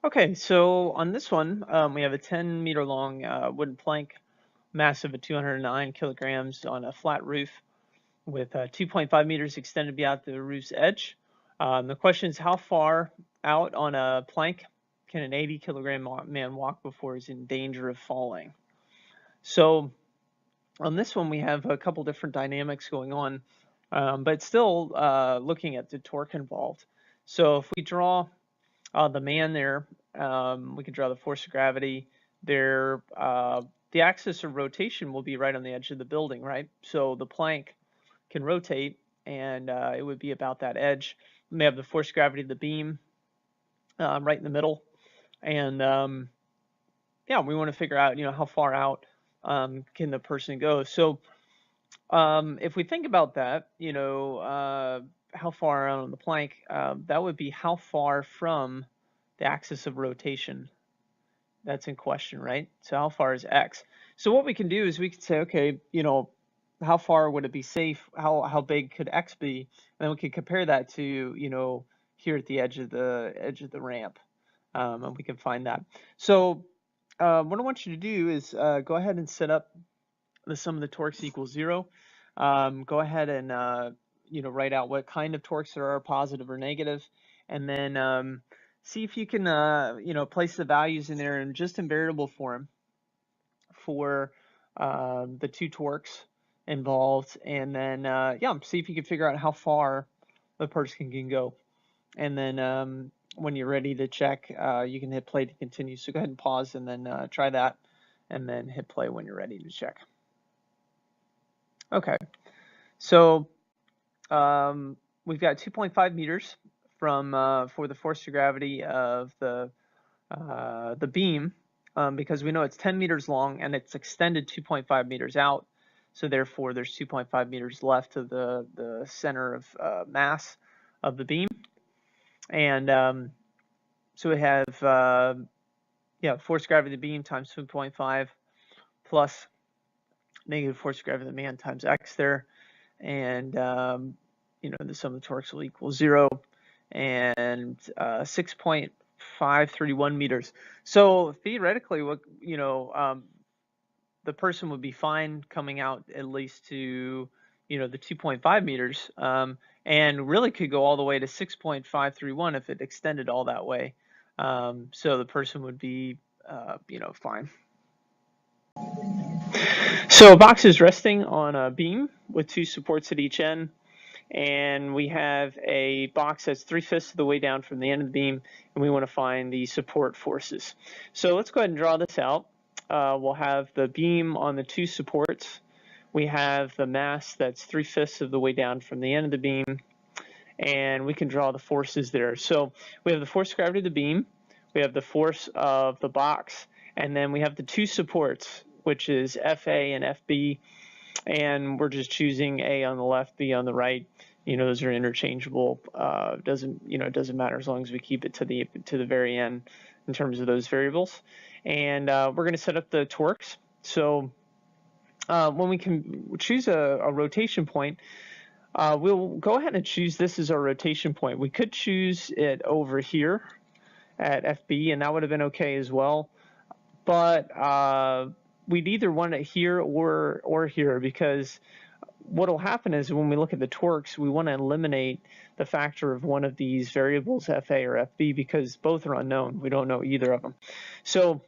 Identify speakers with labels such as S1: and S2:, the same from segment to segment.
S1: Okay, so on this one, we have a 10-meter long wooden plank, mass of 209 kilograms on a flat roof with 2.5 meters extended beyond the roof's edge. The question is, how far out on a plank can an 80-kilogram man walk before he's in danger of falling? So on this one, we have a couple different dynamics going on, but still looking at the torque involved. So if we draw the man there, we can draw the force of gravity. There, the axis of rotation will be right on the edge of the building, right? So the plank can rotate, and it would be about that edge. We may have the force of gravity of the beam right in the middle, and yeah, we want to figure out, how far out can the person go. So if we think about that, how far out on the plank, that would be how far from the axis of rotation that's in question, right? So how far is X? So what we can do is we can say, okay, how far would it be safe? How big could X be? And then we can compare that to, here at the edge of the ramp, and we can find that. So what I want you to do is go ahead and set up the sum of the torques equals 0. Go ahead and write out what kind of torques there are, positive or negative, and then see if you can place the values in there in just in variable form for the two torques involved, and then yeah, see if you can figure out how far the person can go. And then when you're ready to check, you can hit play to continue. So go ahead and pause and then try that, and then hit play when you're ready to check. Okay, so we've got 2.5 meters from for the force of gravity of the beam, because we know it's 10 meters long and it's extended 2.5 meters out. So therefore, there's 2.5 meters left of the center of mass of the beam, and so we have force of gravity of the beam times 2.5 plus negative force of gravity of the man times x there, and the sum of the torques will equal 0, and 6.531 meters. So theoretically, what the person would be fine coming out at least to the 2.5 meters, and really could go all the way to 6.531 if it extended all that way. So the person would be fine. So a box is resting on a beam with two supports at each end, and we have a box that's 3/5 of the way down from the end of the beam, and we want to find the support forces. So let's go ahead and draw this out. We'll have the beam on the two supports. We have the mass that's 3/5 of the way down from the end of the beam, and we can draw the forces there. So we have the force of gravity of the beam, we have the force of the box, and then we have the two supports, which is FA and FB, and we're just choosing A on the left, B on the right. Those are interchangeable. It doesn't matter as long as we keep it to the very end in terms of those variables. And we're going to set up the torques. So when we can choose a rotation point, we'll go ahead and choose this as our rotation point. We could choose it over here at FB, and that would have been okay as well. But we'd either want it here or here, because what will happen is when we look at the torques, we want to eliminate the factor of one of these variables, FA or FB, because both are unknown. We don't know either of them. So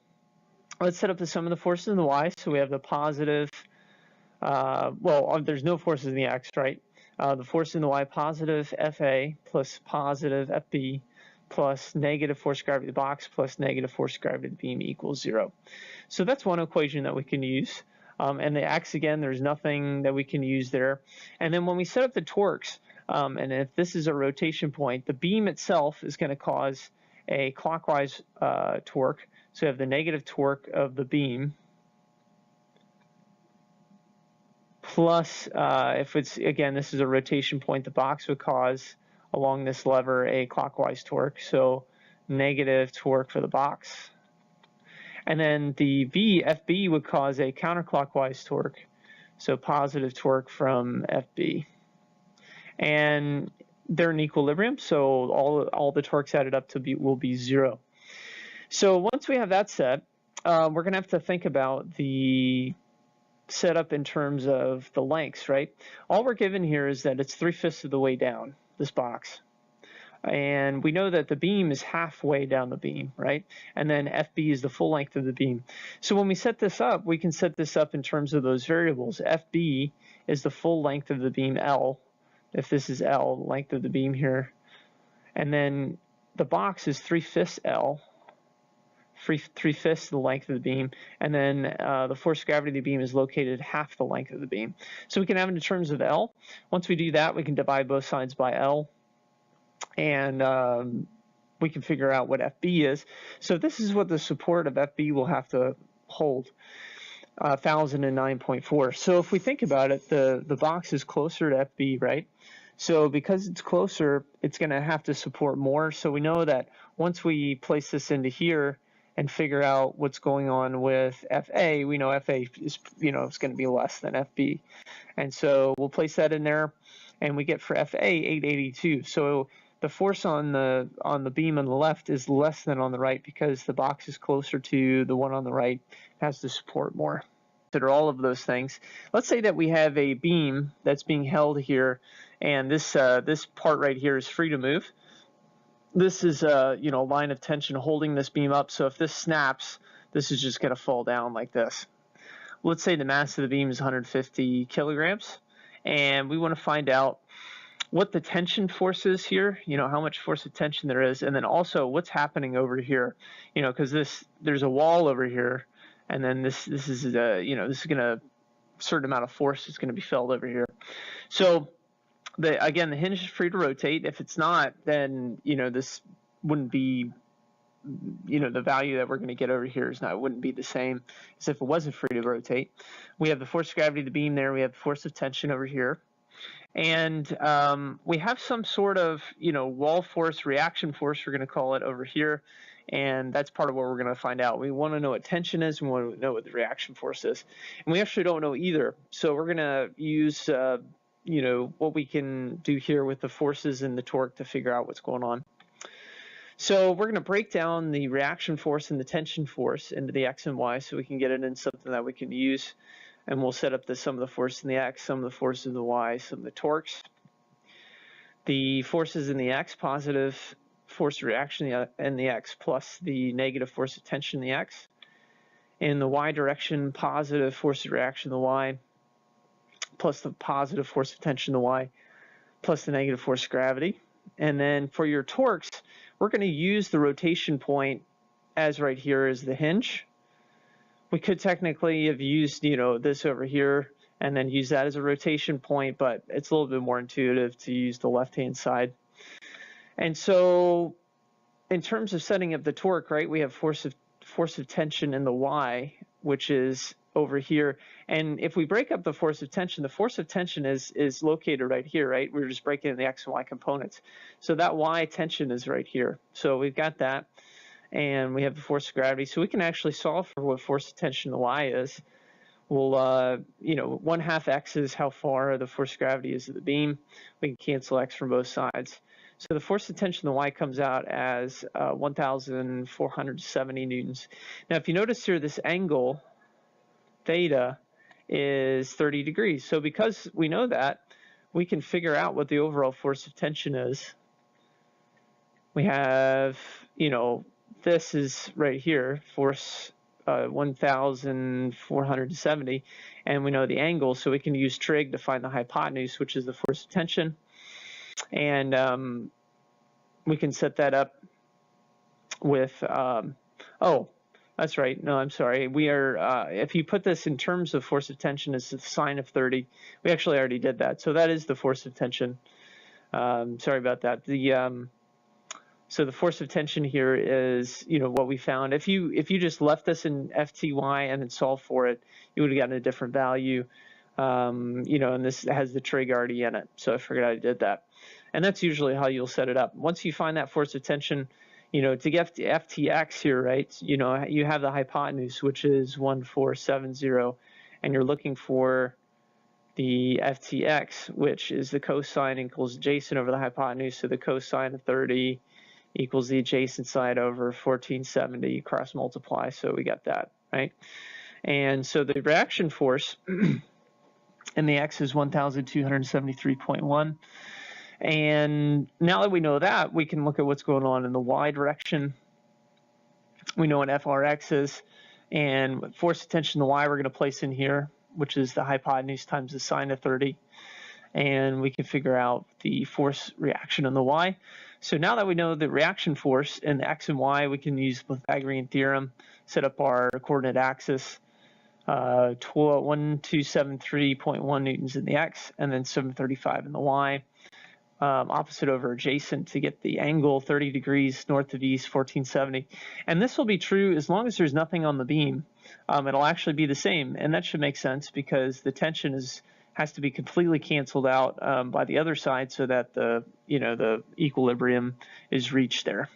S1: let's set up the sum of the forces in the y. So we have the positive, there's no forces in the x, right? The force in the y, positive FA plus positive FB plus negative force of gravity of the box plus negative force of gravity of the beam equals 0. So that's one equation that we can use. And the x, again, there's nothing that we can use there. And then when we set up the torques, and if this is a rotation point, the beam itself is going to cause a clockwise torque. So we have the negative torque of the beam plus, if it's, again, this is a rotation point, the box would cause along this lever a clockwise torque. So negative torque for the box. And then the FB would cause a counterclockwise torque, so positive torque from FB. And they're in equilibrium, so all the torques added up will be 0. So once we have that set, we're going to have to think about the setup in terms of the lengths, right? All we're given here is that it's 3/5 of the way down this box. And we know that the beam is halfway down the beam, right? And then FB is the full length of the beam. So when we set this up, we can set this up in terms of those variables. FB is the full length of the beam, L, if this is L, length of the beam here. And then the box is 3/5 L, 3/5 the length of the beam, and then the force of gravity of the beam is located half the length of the beam. So we can have it in terms of L. Once we do that, we can divide both sides by L, and we can figure out what FB is. So this is what the support of FB will have to hold, 1009.4. So if we think about it, the box is closer to FB, right? So because it's closer, it's going to have to support more. So we know that once we place this into here and figure out what's going on with FA, we know FA is, it's going to be less than FB. And so we'll place that in there, and we get for FA 882. So the force on the beam on the left is less than on the right because the box is closer to the one on the right, has to support more. Consider all of those things. Let's say that we have a beam that's being held here, and this part right here is free to move. This is a line of tension holding this beam up. So if this snaps, this is just going to fall down like this. Let's say the mass of the beam is 150 kilograms, and we want to find out what the tension force is here, how much force of tension there is, and then also what's happening over here, because there's a wall over here, and then this is this is going to certain amount of force is going to be felt over here. So again, the hinge is free to rotate. If it's not, then this wouldn't be the value that we're going to get over here wouldn't be the same as if it wasn't free to rotate. We have the force of gravity of the beam there. We have the force of tension over here. And we have some sort of, wall force, reaction force, we're going to call it over here. And that's part of what we're going to find out. We want to know what tension is. We want to know what the reaction force is. And we actually don't know either. So we're going to use, what we can do here with the forces and the torque to figure out what's going on. So we're going to break down the reaction force and the tension force into the X and Y so we can get it in something that we can use. And we'll set up the sum of the force in the X, sum of the force in the Y, sum of the torques. The forces in the X, positive force of reaction in the X plus the negative force of tension in the X. In the Y direction, positive force of reaction in the Y plus the positive force of tension in the Y plus the negative force of gravity. And then for your torques, we're going to use the rotation point as right here is the hinge. We could technically have used, this over here and then use that as a rotation point, but it's a little bit more intuitive to use the left-hand side. And so in terms of setting up the torque, right, we have force of tension in the Y, which is over here. And if we break up the force of tension is located right here, right? We're just breaking in the X and Y components. So that Y tension is right here. So we've got that. And we have the force of gravity. So we can actually solve for what force of tension the Y is. We'll, 1/2 X is how far the force of gravity is of the beam. We can cancel X from both sides. So the force of tension the Y comes out as 1,470 newtons. Now, if you notice here, this angle, theta, is 30 degrees. So because we know that, we can figure out what the overall force of tension is. We have, this is right here, force 1,470, and we know the angle, so we can use trig to find the hypotenuse, which is the force of tension. And we can set that up with, oh, that's right. No, I'm sorry. We are, if you put this in terms of force of tension as the sine of 30, we actually already did that. So that is the force of tension. Sorry about that. So the force of tension here is, what we found. If you just left this in FTY and then solved for it, you would have gotten a different value. And this has the trig already in it. So I figured I did that. And that's usually how you'll set it up. Once you find that force of tension, to get the FTX here, right, you have the hypotenuse, which is 1470, and you're looking for the FTX, which is the cosine equals adjacent over the hypotenuse, so the cosine of 30 equals the adjacent side over 1470 cross multiply. So we got that, right? And so the reaction force in the X is 1,273.1. And now that we know that, we can look at what's going on in the Y direction. We know what FRX is, and force of tension to Y we're going to place in here, which is the hypotenuse times the sine of 30. And we can figure out the force reaction on the Y. So now that we know the reaction force in the X and Y, we can use the Pythagorean theorem, set up our coordinate axis, 1273.1 newtons in the X, and then 735 in the Y. Opposite over adjacent to get the angle 30 degrees north of east, 1470. And this will be true as long as there's nothing on the beam. It'll actually be the same, and that should make sense because the tension has to be completely canceled out by the other side so that the equilibrium is reached there.